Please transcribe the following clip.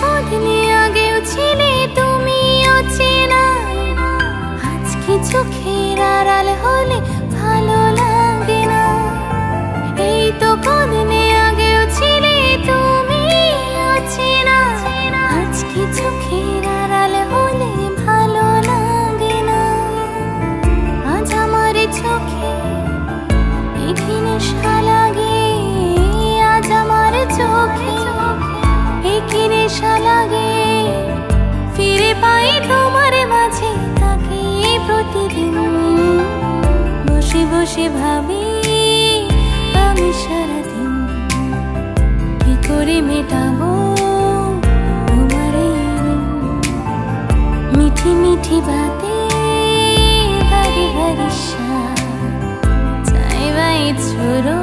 কদিনে আগেও ছিলে তুমি অচেনা, আজকে চোখের আড়াল হলে ভালো লাগে না। এই তো কদিনে আগেও ছিলে তুমি অচেনা, আজকে চোখের আড়াল হলে ভালো লাগে না। আজ আমার চোখে কি নেশা লাগে, আজ আমার চোখে কি নেশা লাগে। ফিরে পাই তোমার মাঝে তাকে প্রতিদিন, বসে বসে ভাবি আমি সারাদিন কি করে মেটাবো তোমার এই ঋণ। মিঠি মিঠি বাতে ভারী ভারী চাই বাই ছোড়ো